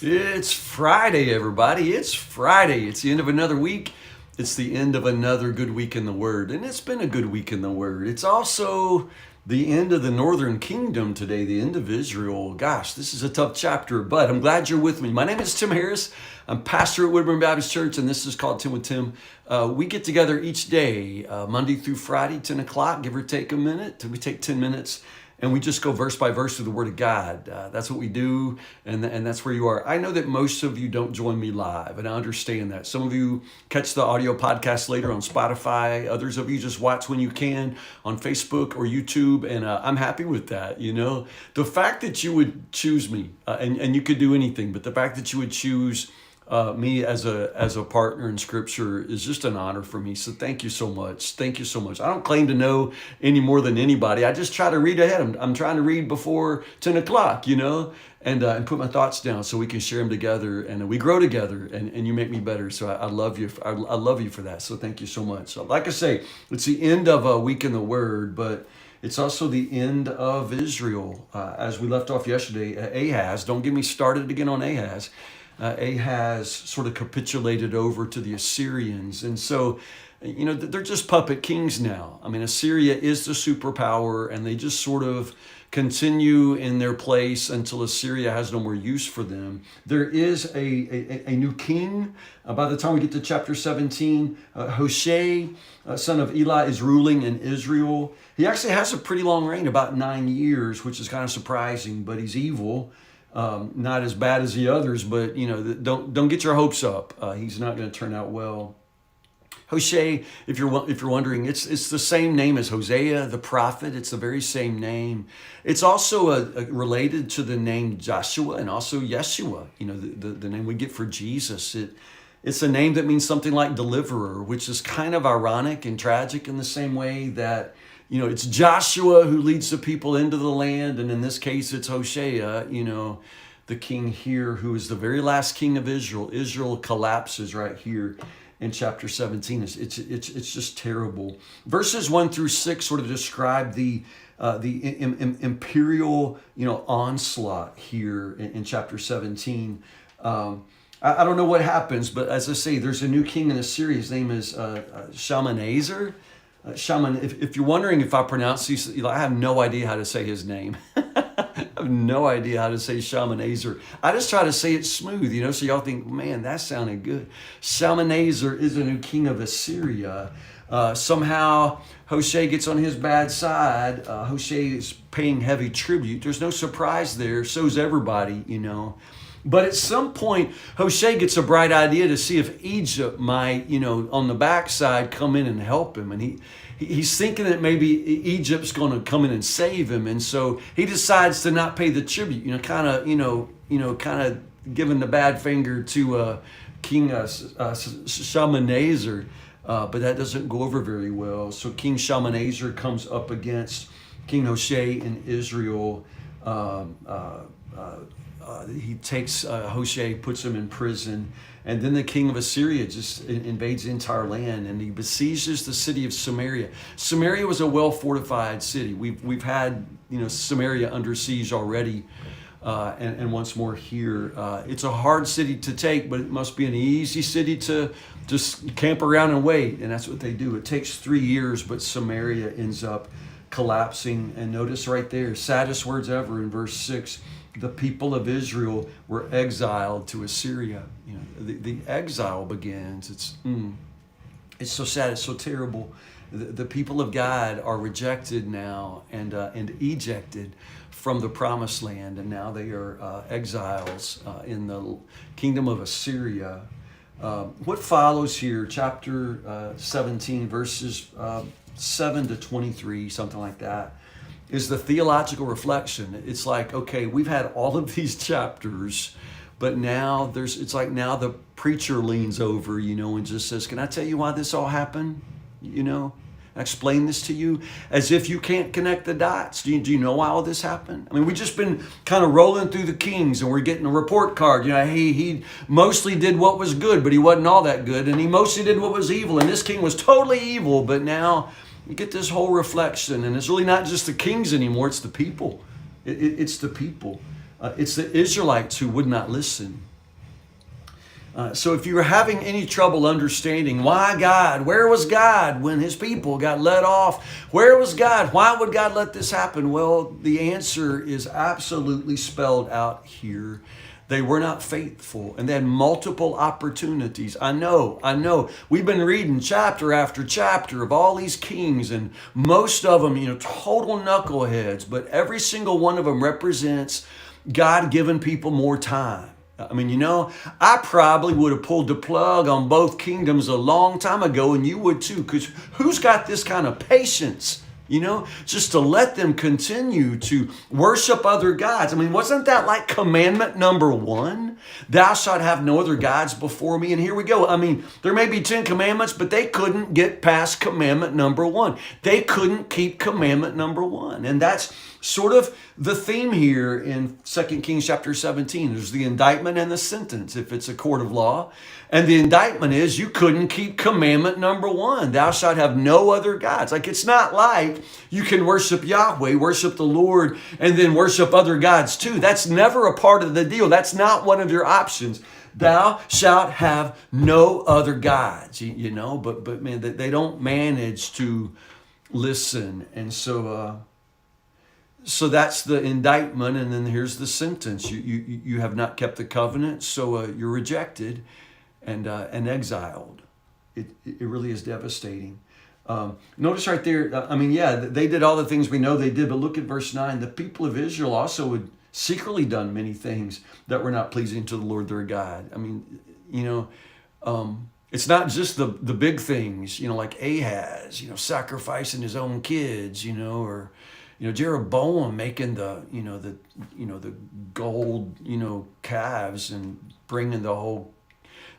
It's Friday, everybody. It's Friday. It's the end of another week. It's the end of another good week in the Word. And it's been a good week in the Word. It's also the end of the Northern Kingdom today, the end of Israel. Gosh, this is a tough chapter, but I'm glad you're with me. My name is Tim Harris. I'm pastor at Woodburn Baptist Church, and this is called 10 with Tim. We get together each day, Monday through Friday, 10 o'clock, give or take a minute. We take 10 minutes. And we just go verse by verse through the Word of God. That's what we do, and that's where you are. I know that most of you don't join me live, and I understand that. Some of you catch the audio podcast later on Spotify. Others of you just watch when you can on Facebook or YouTube, and I'm happy with that. You know, the fact that you would choose me, and you could do anything, but the fact that you would choose me as a partner in Scripture is just an honor for me. So thank you so much. Thank you so much. I don't claim to know any more than anybody. I just try to read ahead. I'm trying to read before 10 o'clock, you know, and put my thoughts down so we can share them together and we grow together. And you make me better. So I love you. I love you for that. So thank you so much. So like I say, it's the end of a week in the Word, but it's also the end of Israel. As we left off yesterday, Ahaz. Don't get me started again on Ahaz. Ahaz sort of capitulated over to the Assyrians. And so, you know, they're just puppet kings now. I mean, Assyria is the superpower, and they just sort of continue in their place until Assyria has no more use for them. There is a new king. By the time we get to chapter 17, Hoshea, son of Eli, is ruling in Israel. He actually has a pretty long reign, about 9 years, which is kind of surprising, but he's evil. Not as bad as the others, but you know, don't get your hopes up. He's not going to turn out well. Hoshea, if you're wondering, it's the same name as Hosea the prophet. It's the very same name. It's also related to the name Joshua and also Yeshua. You know, the name we get for Jesus. It's a name that means something like deliverer, which is kind of ironic and tragic in the same way that, you know, it's Joshua who leads the people into the land, and in this case, it's Hoshea, you know, the king here, who is the very last king of Israel. Israel collapses right here in chapter 17. It's just terrible. Verses 1 through 6 sort of describe the imperial, you know, onslaught here in chapter 17. I don't know what happens, but as I say, there's a new king in Assyria. His name is Shalmaneser. If you're wondering if I pronounce these, I have no idea how to say his name. I have no idea how to say Shalmaneser. I just try to say it smooth, you know, so y'all think, man, that sounded good. Shalmaneser is a new king of Assyria. Somehow Hoshea gets on his bad side. Hoshea is paying heavy tribute. There's no surprise there. So's everybody, you know. But at some point, Hoshea gets a bright idea to see if Egypt might, you know, on the backside come in and help him. And he's thinking that maybe Egypt's going to come in and save him. And so he decides to not pay the tribute, you know, kind of giving the bad finger to King Shalmaneser. But that doesn't go over very well. So King Shalmaneser comes up against King Hoshea in Israel. He takes Hoshea, puts him in prison, and then the king of Assyria just invades the entire land, and he besieges the city of Samaria. Samaria was a well-fortified city. We've had, you know, Samaria under siege already, and once more here. It's a hard city to take, but it must be an easy city to just camp around and wait, and that's what they do. It takes 3 years, but Samaria ends up collapsing. And notice right there, saddest words ever in verse 6. The people of Israel were exiled to Assyria. You know, the exile begins. It's so sad. It's so terrible. The people of God are rejected now and ejected from the promised land, and now they are exiles in the kingdom of Assyria. What follows here, chapter 17, verses 7 to 23, something like that, is the theological reflection. It's like, okay, we've had all of these chapters, but now it's like now the preacher leans over, you know, and just says, can I tell you why this all happened? You know, explain this to you, as if you can't connect the dots. Do you know why all this happened? I mean, we've just been kind of rolling through the kings, and we're getting a report card. You know, he mostly did what was good, but he wasn't all that good, and he mostly did what was evil, and this king was totally evil, but now you get this whole reflection, and it's really not just the kings anymore, it's the people. It's the people. It's the Israelites who would not listen. So if you were having any trouble understanding why God, where was God when his people got let off? Where was God? Why would God let this happen? Well, the answer is absolutely spelled out here. They were not faithful, and they had multiple opportunities. I know. We've been reading chapter after chapter of all these kings, and most of them, total knuckleheads, but every single one of them represents God giving people more time. I mean, I probably would have pulled the plug on both kingdoms a long time ago, and you would too, because who's got this kind of patience, just to let them continue to worship other gods? I mean, wasn't that like commandment number 1? Thou shalt have no other gods before me. And here we go. I mean, there may be 10 commandments, but they couldn't get past commandment number 1. They couldn't keep commandment number 1. And that's sort of the theme here in 2 Kings chapter 17. There's the indictment and the sentence if it's a court of law. And the indictment is you couldn't keep commandment number 1. Thou shalt have no other gods. Like, it's not like you can worship Yahweh, worship the Lord, and then worship other gods too. That's never a part of the deal. That's not one of your options. Thou shalt have no other gods, but man, they don't manage to listen. And so that's the indictment, and then here's the sentence. You have not kept the covenant, so you're rejected and exiled. It really is devastating. Notice right there, they did all the things we know they did, but look at verse 9. The people of Israel also had secretly done many things that were not pleasing to the Lord their God. I mean, it's not just the big things, like Ahaz, sacrificing his own kids, or Jeroboam making the gold, calves and bringing the whole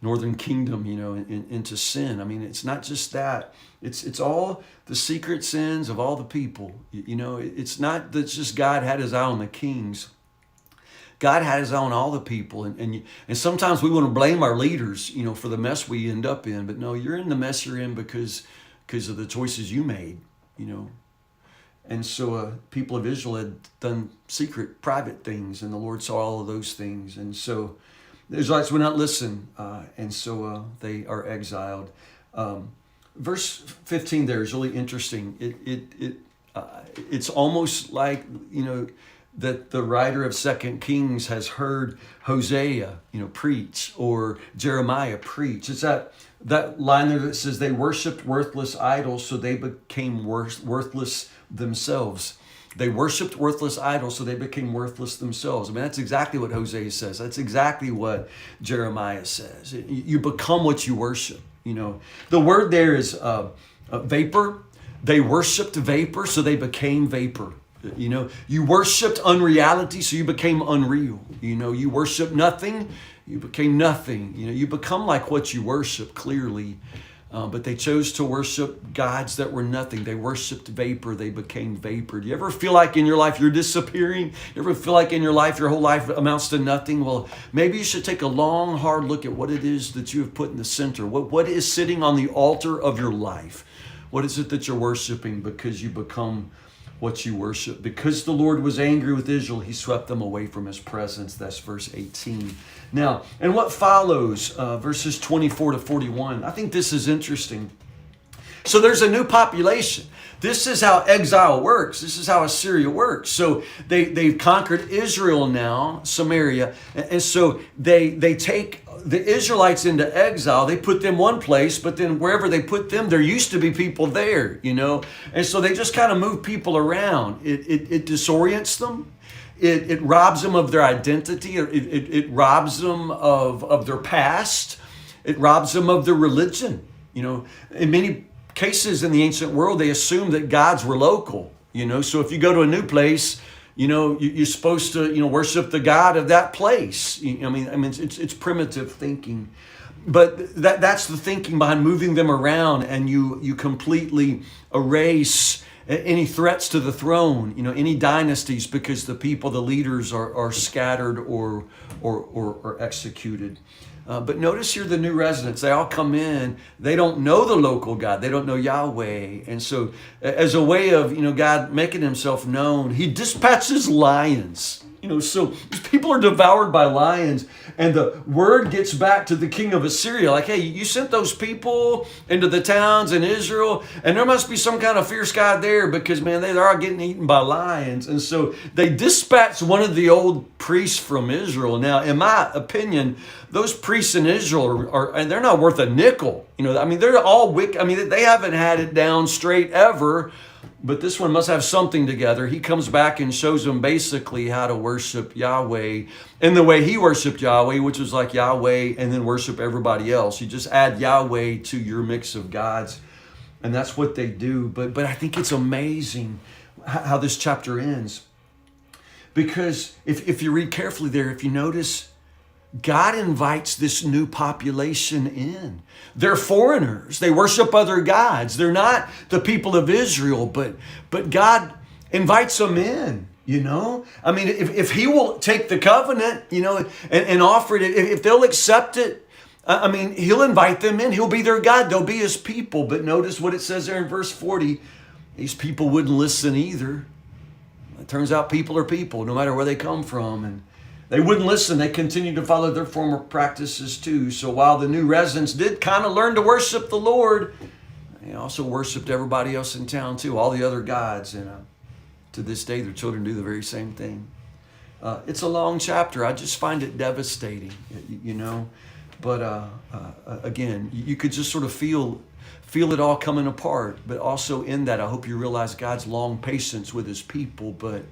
northern kingdom, into sin. I mean, it's not just that. It's all the secret sins of all the people. It's not that just God had his eye on the kings. God had his eye on all the people. And sometimes we want to blame our leaders, for the mess we end up in. But no, you're in the mess you're in because of the choices you made, And so people of Israel had done secret, private things, and the Lord saw all of those things. And so the Israelites would not listen, and so they are exiled. Verse 15 there is really interesting. It's almost like, that the writer of 2 Kings has heard Hosea, preach, or Jeremiah preach. It's that line there that says they worshiped worthless idols, so they became worthless themselves. They worshiped worthless idols, so they became worthless themselves. I mean, that's exactly what Hosea says. That's exactly what Jeremiah says. You become what you worship. The word there is vapor. They worshiped vapor, so they became vapor. You worshiped unreality, so you became unreal. You worshiped nothing, you became nothing. You become like what you worship, clearly. But they chose to worship gods that were nothing. They worshiped vapor. They became vapor. Do you ever feel like in your life you're disappearing? You ever feel like in your life your whole life amounts to nothing? Well, maybe you should take a long, hard look at what it is that you have put in the center. What is sitting on the altar of your life? What is it that you're worshiping because you become what you worship? Because the Lord was angry with Israel, he swept them away from his presence. That's verse 18. Now, and what follows, verses 24 to 41, I think this is interesting. So there's a new population. This is how exile works. This is how Assyria works. So they've conquered Israel now, Samaria, and so they take the Israelites into exile. They put them one place, but then wherever they put them, there used to be people there, and so they just kind of move people around. It disorients them. It robs them of their identity. It robs them of their past. It robs them of their religion. In many cases in the ancient world, they assumed that gods were local. So if you go to a new place, you're supposed to worship the God of that place. It's primitive thinking, but that's the thinking behind moving them around, and you completely erase any threats to the throne, any dynasties, because the people, the leaders are scattered or executed. But notice here the new residents, they all come in, they don't know the local God, they don't know Yahweh. And so as a way of, God making himself known, he dispatches lions. So these people are devoured by lions, and the word gets back to the king of Assyria, like, hey, you sent those people into the towns in Israel, and there must be some kind of fierce God there, because, man, they're all getting eaten by lions. And so they dispatch one of the old priests from Israel. Now, in my opinion, those priests in Israel are and they're not worth a nickel. They're all wicked. They haven't had it down straight ever. But this one must have something together. He comes back and shows them basically how to worship Yahweh in the way he worshiped Yahweh, which was like Yahweh and then worship everybody else. You just add Yahweh to your mix of gods, and that's what they do. But I think it's amazing how this chapter ends, because if you read carefully there, if you notice, God invites this new population in. They're foreigners. They worship other gods. They're not the people of Israel, but God invites them in, If he will take the covenant, and offer it, if they'll accept it, he'll invite them in. He'll be their God. They'll be his people. But notice what it says there in verse 40. These people wouldn't listen either. It turns out people are people, no matter where they come from. And they wouldn't listen. They continued to follow their former practices too. So while the new residents did kind of learn to worship the Lord, they also worshiped everybody else in town too, all the other gods. And to this day, their children do the very same thing. It's a long chapter. I just find it devastating, But again, you could just sort of feel it all coming apart. But also in that, I hope you realize God's long patience with his people. But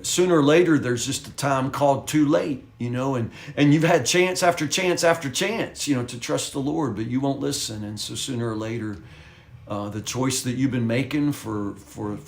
sooner or later, there's just a time called too late, and you've had chance after chance after chance, to trust the Lord, but you won't listen. And so sooner or later, the choice that you've been making for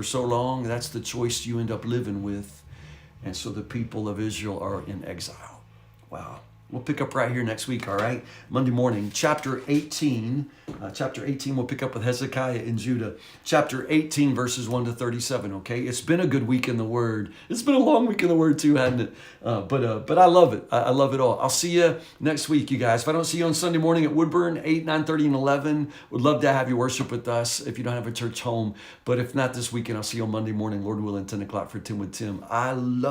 so long, that's the choice you end up living with. And so the people of Israel are in exile. Wow. We'll pick up right here next week, all right? Monday morning, chapter 18. We'll pick up with Hezekiah in Judah. Chapter 18, verses 1 to 37, okay? It's been a good week in the Word. It's been a long week in the Word too, hasn't it? But I love it. I love it all. I'll see you next week, you guys. If I don't see you on Sunday morning at Woodburn, 8, 9:30, and 11, would love to have you worship with us if you don't have a church home. But if not this weekend, I'll see you on Monday morning, Lord willing, 10 o'clock for 10 with Tim. I love